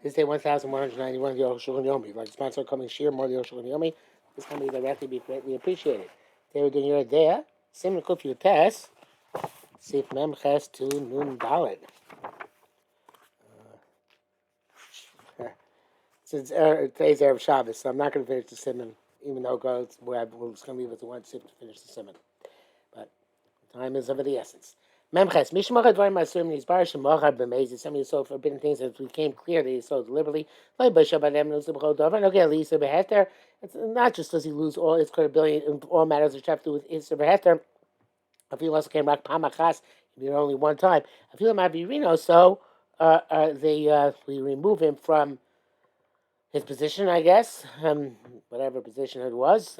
This day 1191 the Arukh HaShulchan Yomi. Like sponsor coming share more the Arukh HaShulchan Yomi. This can be directly be greatly appreciated. They were doing your there. Similar to your test. Sif Mem Ches to Nun Dalet. Since today's Erev Shabbos, so I'm not going to finish the simon, even though it's going to leave it to one sip to finish the simon. But time is of the essence. Memches, Mishmachad Varim Asurim Nizbar Shemachad B'Meiz. Some of you sold forbidden things that became clear that he sold deliberately. Like Bishop Adam Nusabchol Dover. Okay, Lisa Beheter. It's not just does he lose all his credibility in all matters which have to do with Issa Beheter. If he also came back Pamachas, he did it only one time. If he might be Reno, so we remove him from his position, I guess, whatever position it was,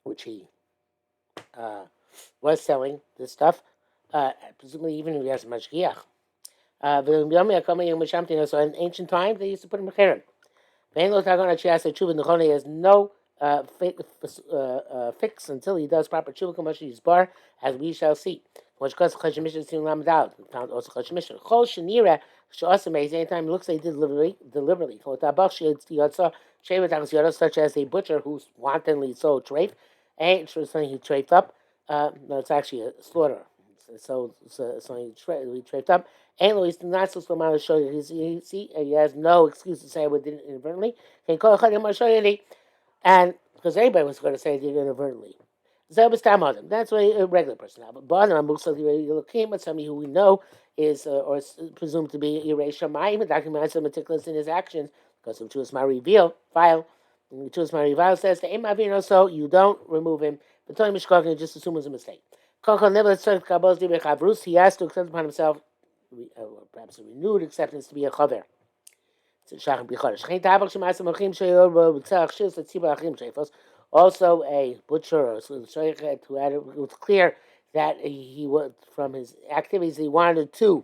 which he was selling this stuff, presumably even if he has a mashgiach. So in ancient times, they used to put him in cherem. He has no fix until he does proper tshuva bar, as we shall see. Found also Chashmishan. Anytime he looks like he did deliberately. Such as a butcher who wantonly sold treif, and something he treifed up. No, it's actually a slaughter. So he treifed up. And he's not supposed to show you. He has no excuse to say I did it inadvertently. And because everybody was going to say he did it inadvertently. That's why a regular person. But somebody who we know is or is presumed to be Yerei Shamayim, documents are meticulous in his actions because of Chus Mari'vil file. And Chus Mari'vil says to Aim so you don't remove him, but tell him Mishkok and just assume it was a mistake. He has to accept upon himself, perhaps a renewed acceptance to be a chaver. Also, a butcher or who had it was clear that he was from his activities he wanted to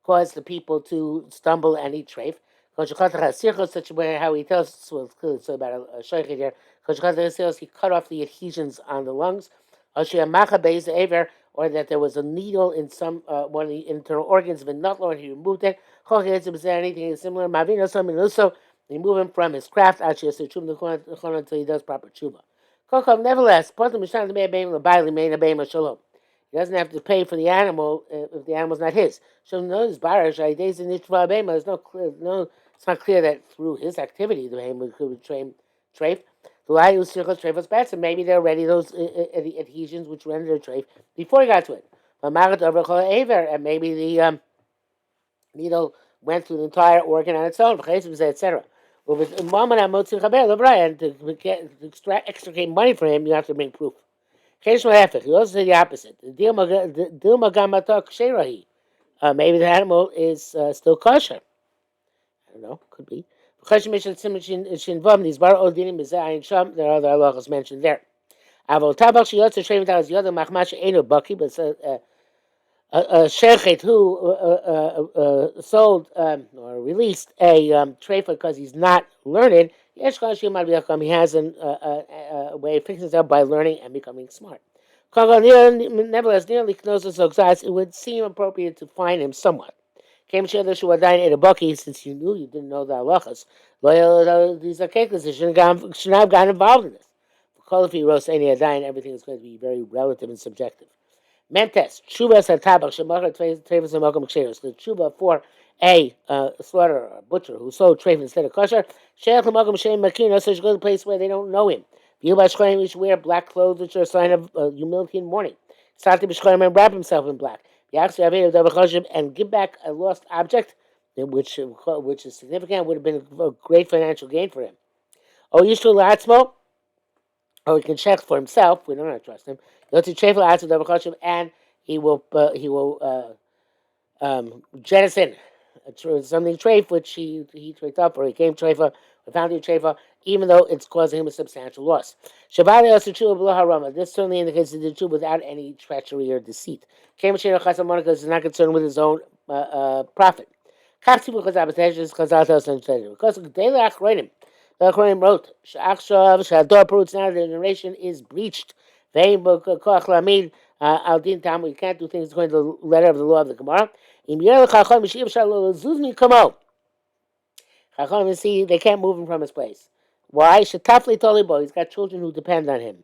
cause the people to stumble and eat treif. Such a way how he tells us so about a shaykhid here. He cut off the adhesions on the lungs. Or that there was a needle in some one of the internal organs of a nutler and he removed it. Anything similar. Also, remove him from his craft until he does proper tshuva. Nevertheless, he doesn't have to pay for the animal if the animal's not his. There's no clear, it's not clear that through his activity the behemoth could train treif. And maybe they're already those adhesions which rendered treif before he got to it. And maybe the needle went through the entire organ on its own, etc. And to extricate money from him, you have to bring proof. He also said the opposite. Maybe the animal is still kosher. I don't know, could be. There are other halachas mentioned there. But a shechet who sold or released a treifa because he's not learned, he has a way of fixing himself by learning and becoming smart. Nevertheless, it would seem appropriate to fine him somewhat. Since you knew you didn't know the halachas, these are cases. You shouldn't have gotten involved in this. If he roast any adain, everything is going to be very relative and subjective. Mentes, tshuva satabach shemachar treifas amakom ksheros. The tshuva for a slaughterer, a butcher who sold treif instead of kosher. Sheikh amakom shem makina, so you go to a place where they don't know him. You should wear black clothes, which are a sign of humility and mourning. Start to and wrap himself in black. And give back a lost object, which is significant, would have been a great financial gain for him. Oh, Yishul Latzmo, or he can check for himself. We don't have to trust him. And he will jettison something treif which he treifed up or he came treifa or found a treifa, even though it's causing him a substantial loss. This certainly indicates that he did tshuva without any treachery or deceit. Because he's not concerned with his own profit. Because the Achronim wrote, now the generation is breached. Al din tam, we can't do things according to the letter of the law of the Gemara. Im yer l'chacham mishiv shalo zuz kamo. Chacham, see, they can't move him from his place. Why? Shetafli tolibo. He's got children who depend on him.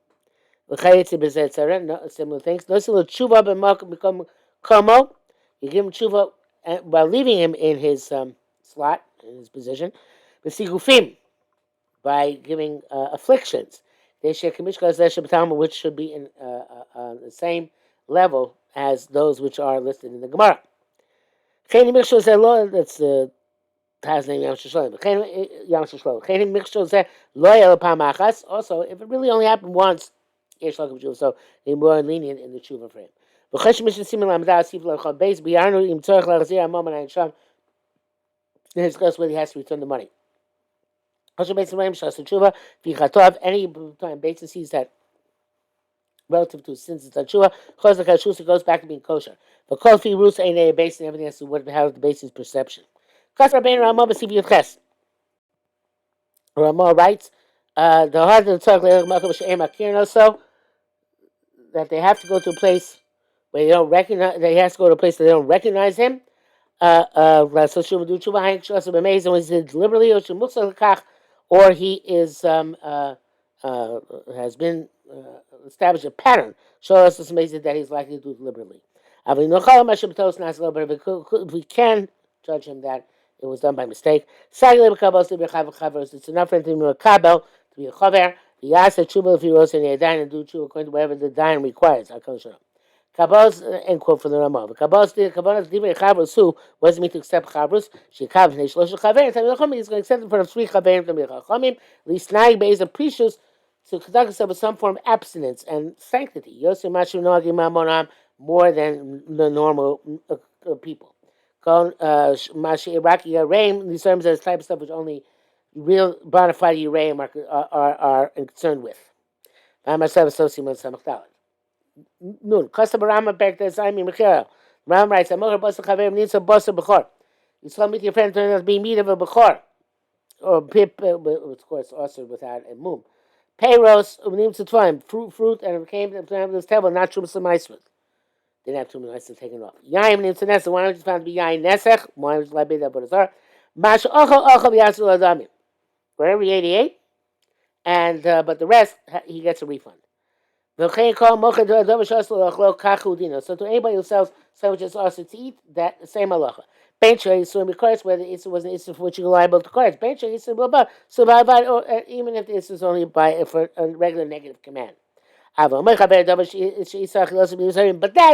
L'chayetzi b'zetzara. No, similar things. No similar tshuva b'malkum become kamo. You give him tshuva while leaving him in his slot, in his position. B'sigufim, by giving afflictions. Which should be in the same level as those which are listed in the Gemara. That's the Taz name Yam Shishloim. Also, if it really only happened once, so they're more lenient in the tshuva for him. Then discuss whether he has to return the money. Any time basis sees that relative to his sins it's tshuva, goes back to being kosher. But kol fi rus ain't based on everything has to what how the basis perception. Ramah writes, the heart of the so that they have to go to a place where they don't recognize. They have to go to a place that they don't recognize him. So deliberately or he is has been established a pattern. Show us this amazing that he's likely to do it deliberately. If we can judge him that it was done by mistake, it's enough for him to be a kabel, to be a chaver. He asked the tshuva if he rose in the dain and do tshuva according to whatever the dain requires. Kabbal's end quote from the Ramah. Kabbal's divrei chavrus who was me to accept chavrus. She kav neish shlosh chaverim. He's going to accept it for 3 chaverim from the chachamim. Lisnai beis apprecious to conduct himself with some form of abstinence and sanctity. Yosef mashu noagim mamonam more than the normal people. Mashi iraki yareim. These terms as type of stuff which only real bona fide yareim are concerned with. Myself associated with samachdalet. Nun, Costa Barama back to Simon Michael. Ram writes, I'm over Bosa Chaver needs a Bosa Bechor. You saw meet your friend turn out to be meat of a Bechor. Or pip, of course, also without a mum. Payros, names to twine, fruit, and it came to this table, not Truma Samaismut. Didn't have 2 minutes to take it off. Yaim names to Nessa, one which is found to be Yain Nesech, one which is like Beda Bodazar. Mash Ocho Yasu Adami. Wherever 88, and but the rest, he gets a refund. So to anybody who sells sandwiches also to eat, that same halacha. Bench so requires whether it was an issue for which you're liable to charge. Bench even if this is only for a regular negative command. But that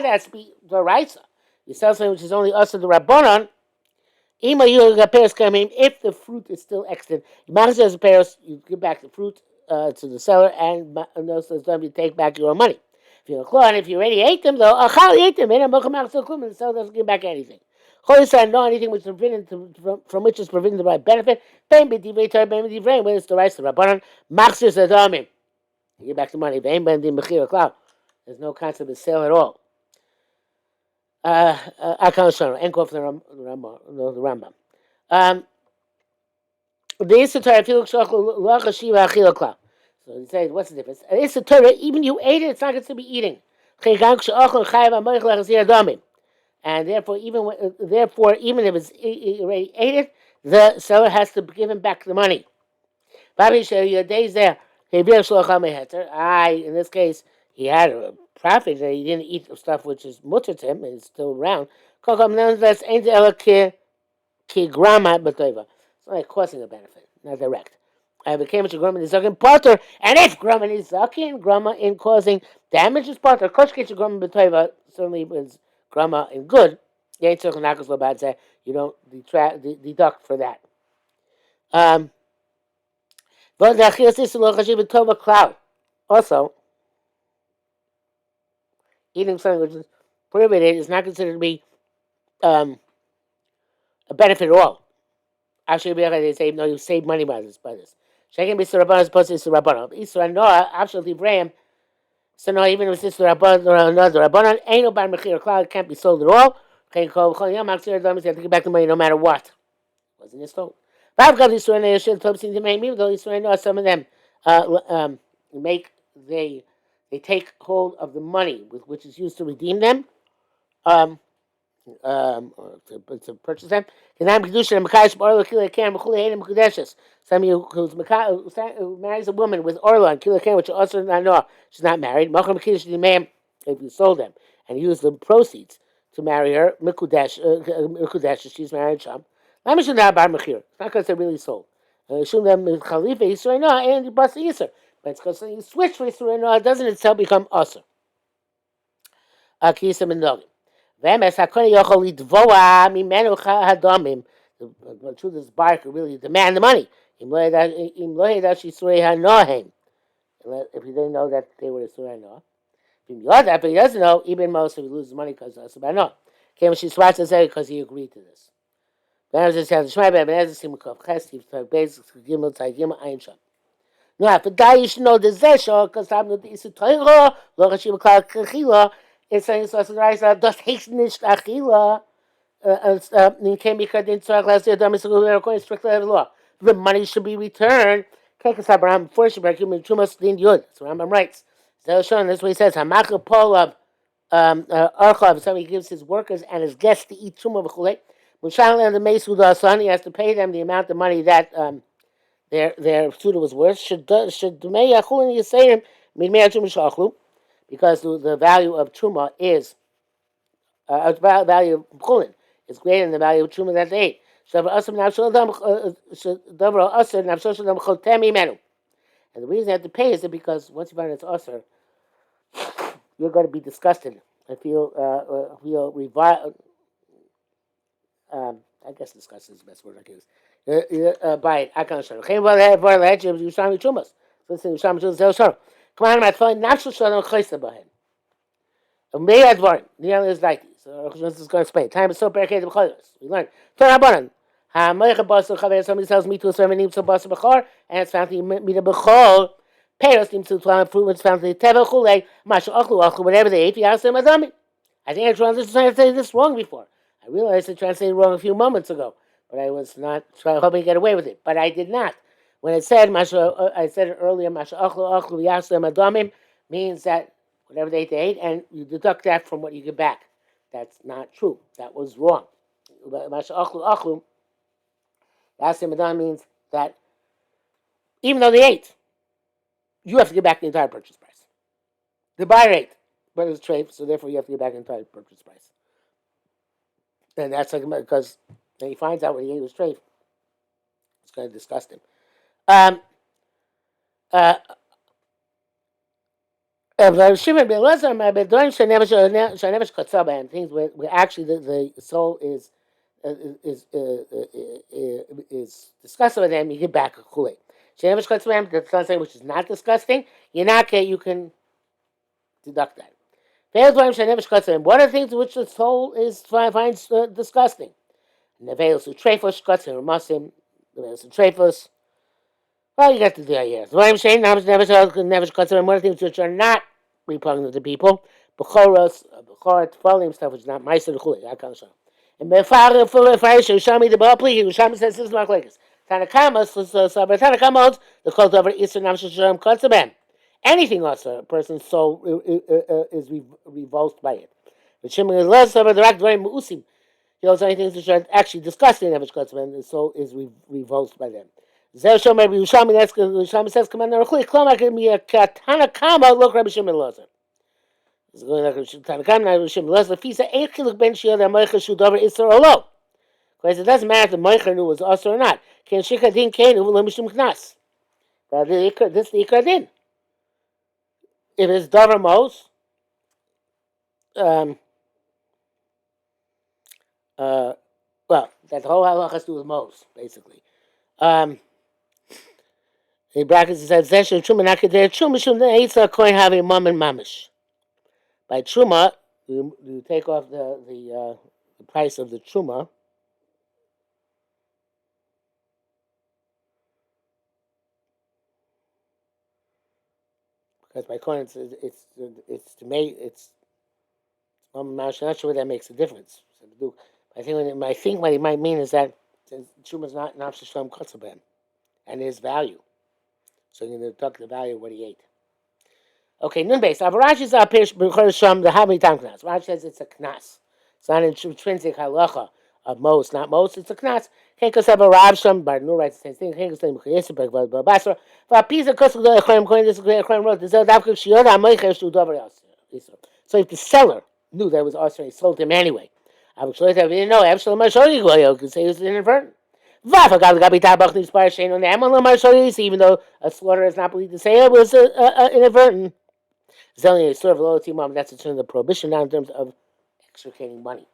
has to be the right. You sell something which is only us to the Rabbanon. If the fruit is still extant, you give back the fruit to the seller, and no says don't you take back your own money. If you're a clone, if you already ate them, though, you ate them, and the seller doesn't give back anything. No anything which is from which is provided by benefit. Whether it's the rights of the Rabbanon, you give back the money. There's no concept of sale at all. End quote from the Rambam. The Issator, so he says, what's the difference? Issator, even you ate it, it's not going to be eating. And therefore, even if it's already ate it, the seller has to give him back the money. In this case, he had a profit that he didn't eat stuff which is mutter to him and it's still around. It's like causing a benefit, not direct. I became a grumman is zakin potter, and if grumman is zakin, grumma in causing damage is potter. Koshkich grumman betoiva certainly was grumma in good. You don't deduct for that. Also, eating something which is prohibited is not considered to be a benefit at all. Actually, they say no, you save money by this. Shaking be Rabbanon as opposed to Rabbanon. Isra Noah, absolutely Ibrahim. So no, even if it's Rabbanon or another Rabbanon, ain't no bad mechir cloud, it can't be sold at all. You have to get back the money no matter what. Wasn't it sold? I've got Isra Noah should top seem to make me, though Isra Noah, some of them make they take hold of the money with which is used to redeem them, um, or to purchase them. Some who marries a woman with orla and kila can, which are also not know she's not married. If you sold them and use the proceeds to marry her, mikudesh, she's married. Sham. Lama should not buy mechir. It's not because they're really sold. Assume them khalifa yisrael and bas yisr, but it's because you switch for yisrael. It doesn't itself become usr. Akisa and dogim. Vemes hakoni yochol litvoa mimenu hadomim. The truth is, buyer could really demand the money. Im lohedash yisrei hanohem. If he didn't know that they were yisrei hanoah. If he knows that, but he doesn't know, even most if he loses money because of asabano. Came she swats and said because he agreed to this. Then as I said, the shmai ben ezes simukov chestiv basic gimel tzayim ein sham. No, if a guy you should know the zesho because I'm not the isitoiro lo chashim klal kachila. It's saying so. Das heißt nicht achila. Came because in so last year, according to strict law, the money should be returned. Kekas Abraham forced to break human chumas din yud. So Rambam writes. So shown this way he says Hamaka Paul of Arukh, somebody gives his workers and his guests to eat chumah v'chulei. When Shalan and the Mesuda son, he has to pay them the amount of money that their suda was worth. Should Dumei Yachulin Yisayim Midmei Chumah Shachlu, because the value of truma is value of chulin is greater than the value of truma that they ate. And the reason they have to pay is that because once you find it's usher, you're going to be disgusted and feel revile. I guess disgusted is the best word I can use. By it, I can't show. You shami chumas. Listen, you shami chumas. Come on, my phone. Natural shalom chaysa bahem. May advarin. The other is like this. So this is going to explain. Time is so barricaded with chayos. We learn. Torah ha moicha basar chaver. Somebody sells meat to a servant named basar b'chor, and it's found to meat a b'chor. Payos named to fruit. It's found to teva chulei. Mashu achlu whatever they ate. You ask them adami. I think I translated this wrong before. I realized I translated wrong a few moments ago, but I was not hoping to get away with it. But I did not. When it said, I said it earlier, Masha achlu yasem adamim, means that whatever they ate, and you deduct that from what you get back. That's not true. That was wrong. Masha achlu yasem adamim means that even though they ate, you have to get back the entire purchase price. The buyer ate, but it was treif, so therefore you have to get back the entire purchase price. And that's like because when he finds out what he ate was treif, it's going to disgust him. Shimon ben Elazar, things where actually the soul is disgusted with them, you get back a chulei. That's something which is not disgusting. You can deduct that. What are the things which the soul finds disgusting? Nevelos utrefos shkatzim ramasim. Nevelos utrefos. Well, you got the idea. So what I'm saying, never shkatzim. One of the things which are not repugnant to people. Bechoros, bechor, tfalim stuff which is not meiser chuli. That kind of stuff. And befar full of fire, Shami the Bapli. Shami says this is not like this. Tanakama, so Tanakama, the cult over Eastern Namshasham Katzabem. Anything also, a person's soul is revulsed by it. But Shimon is less of the rack dvarim usim. He knows anything which are actually disgusting, and the soul is revulsed by them. Zeh maybe Yushami. That's Yushami says, "Come on, Arukh. Kloma can be a Tanakama. Look, Rabbi Shimon Lazar. It's going like Tanakama. Rabbi Shimon Lazar. Fisa eichiluk ben shia the moicha shudavar isar olo. Because it doesn't matter if the moicha knew was us or not. Can shikadin kain uvulam mishum knas. This is the ikradin. If it's davar mos, well, that whole halacha has to do with mos, basically. In brackets, it says, "Zeshu truma nakadeh truma shum neitza koin having mom and mamish." By truma, you take off the price of the truma. Because by coin, it's to make it's mom and mamish. I'm not sure what that makes a difference. I think what he might mean is that truma is not nafsh shalom kotzabem, and his value. So you're going to talk the value of what he ate. Okay, nun base. Rashi is up here. The how many times knas? Rashi says it's a knas. It's not an intrinsic halacha of most, not most. It's a knas. Kenkos have a Rav Sham, but no writes the same thing. Kenkos name Chayesip, but Basra. But pizza kosel the Echraim coin. This Echraim wrote the Zel Davkuk Shiyoda Amoichesh to Dover Yasser. So if the seller knew that was also he sold him anyway. I would say that we didn't know. Absolutely, Mashori Goyo could say it was inadvertent. Even though a slaughter is not believed to say it was inadvertent. Zelling a sort of loyalty mom. That's in terms of the prohibition, not in terms of extricating money.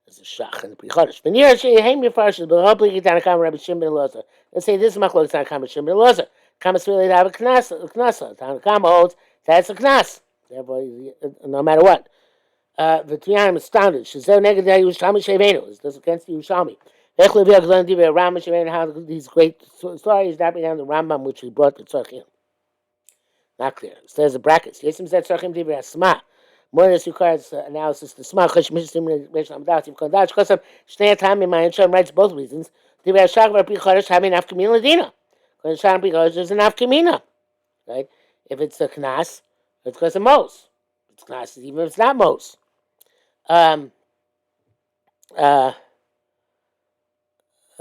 There's a shach and the prichodesh. V'nir she'heim yifarsh is b'hopli gitan akam Rabbi Shimon Loza. Let's say this is machlok gitan akam Rabbi Shimon Loza. Kamas really to have a knasa. Tanakam holds that's a knas. Therefore, no matter what. V'tiyam astounded. Shezel neged Yerushalmi shevenu. It's against the Yerushalmi. Echlev yagzon divrei Rambam shevenu. How these great stories that down the Rambam which we brought to Tzachim. Not clear. It says the brackets. Yesim said Tzachim divrei Asma. More than this requires analysis. The Sma Chosh Mishim Resham Das Yiv Kodash Kosam Shnei Tam in my Shem writes both reasons. Divrei Shach Rabbi Chodesh having Afkamina Ladina. Because Shach Rabbi Chodesh is an Afkamina, right? If it's a Knas, it's because of Mos. It's Knas even if it's not Mos.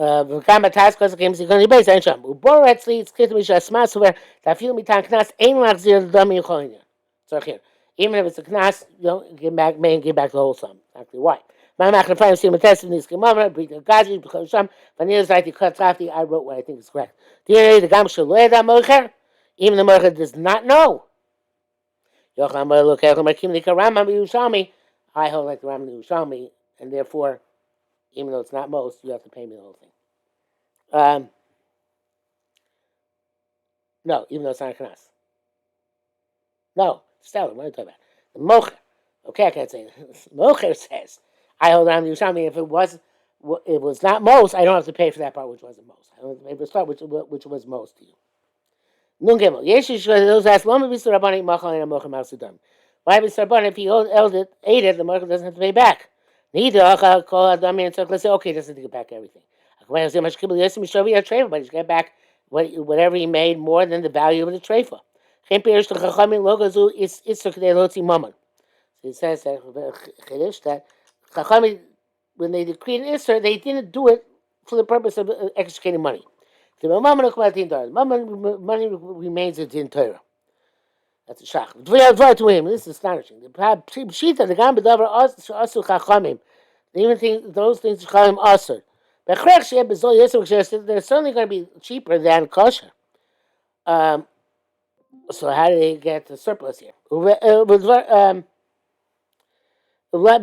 וכאן בתעש כל הסכים סיכון ליבייס, אין שם. ובור אצלי, it's clear to me שהסמאס אומר, תאפילו מיתן כנס, אין להחזיר לדום מיוחד עניין. צורכים. Even if it's a knas, you don't give back, may give back the whole sum. Exactly why. My machnafayim see my test in this gemara, bring the gazi, because some, vanilla is like the katrafti, I wrote what I think is correct. The gam shaloy da mocher, even the mocher does not know. Yocham look at makim the Rambam Yerushalmi, I hold like the Rambam Yerushalmi, and therefore, even though it's not most, you have to pay me the whole thing. No, even though it's not a knas. No, Stella, what are you talking about? The mocher. Okay, I can't say that. Mocher says, I hold on to Yerushalmi. If it was not most, I don't have to pay for that part which wasn't most. I don't have to pay for the part which was most to you. Nun gimel. Yeshish those ask, Lama b'sur rabbanim machal and mocher ma'asudam. Why b'sur rabbanim if he ate it, the mocher doesn't have to pay back. Neither acha kol adami and so let's say okay, he doesn't have to get back everything. But he's get back whatever he made more than the value of the treifa. So he says that Chachamim, when they decreed an Isser, they didn't do it for the purpose of extricating money. The money remains a din Torah. That's a shach. This is astonishing. The Pshita, the Gam B'davar Asu Chachamim, they even think those things Chachamim Asur. They're certainly going to be cheaper than kosher. So how do they get the surplus here? It's not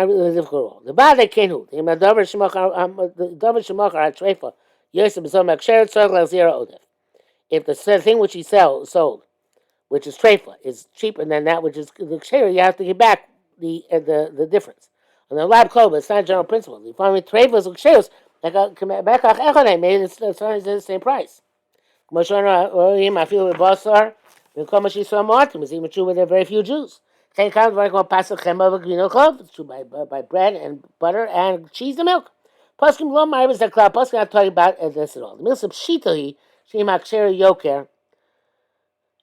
really difficult at all. The bad they can't hold. The davar shemachar hatreifa yosef b'zom aksheret tzarich l'achzir odef. If the thing which he sold, which is treifa, is cheaper than that which is the ksher, you have to give back the difference. And the lab code, it's not a general principle. You find me treifas and ksheros like bekach echonay made it's the same price. I feel with basar. It's even true with very few Jews. It's true by bread and butter and cheese and milk. Paskim lo ma'ariv the cloud. Paskim not talking about this at all. The milk of pshita sheim akshera yoker.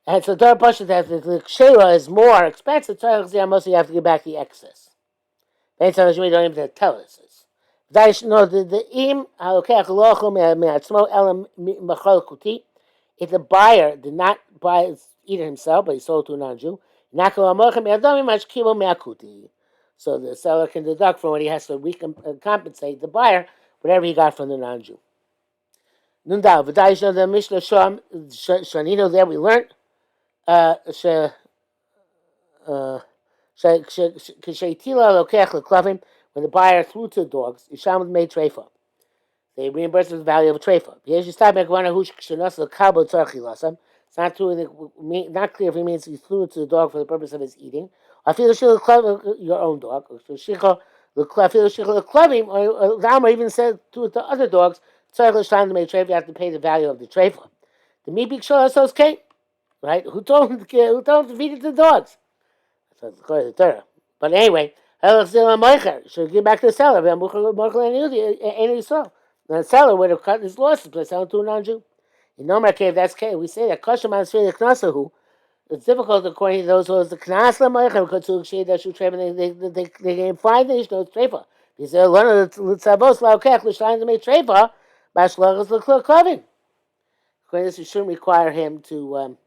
And so the pasuk that the kshera is more expensive. Most you have to give back the excess. They tell us we don't even have to tell us this. The im halokech lochum me'atzmo elam machal kuti. If the buyer did not eat it himself, but he sold to a non-Jew, so the seller can deduct from what he has to compensate the buyer whatever he got from the non-Jew. Nundal, v'dayish the Mishnah Shanino there we learned when the buyer threw to the dogs, Yisham made treifa. They reimburse the value of a treifa. It's not true. Not clear if he means he threw it to the dog for the purpose of his eating. I feel your own dog. Or the Rama even said to the other dogs, you have to pay the value of the treifa. The meat big show so okay, right? Who told him to feed it to the dogs? That's according to the Torah. But anyway, should give back to the seller. The seller would have cut his losses by selling to a non-Jew. In Nomar Cave, that's okay. We say that Kosher Man Sfei Knasahu, It's difficult according to those who is the Knas Lamaychem Katsug Shei Dashu Trefa. They can find the Ishno Trefa. Because they're one of the Tzavos Laukech L'Shain to make Trefa. Bashlach is the Klavin. According to this, you shouldn't require him to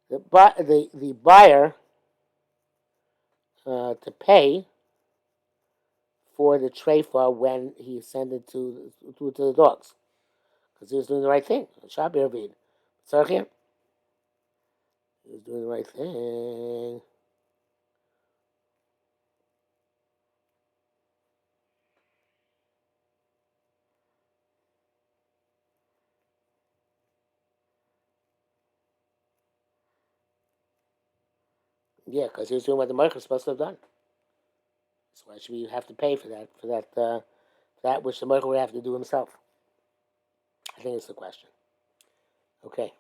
the buyer to pay for the trefa when he sent it to the dogs, because he was doing the right thing. Shabir Vid. He was doing the right thing. Yeah, because he was doing what the Malach was supposed to have done. So why should we have to pay for that which the Malach would have to do himself? I think it's the question. Okay.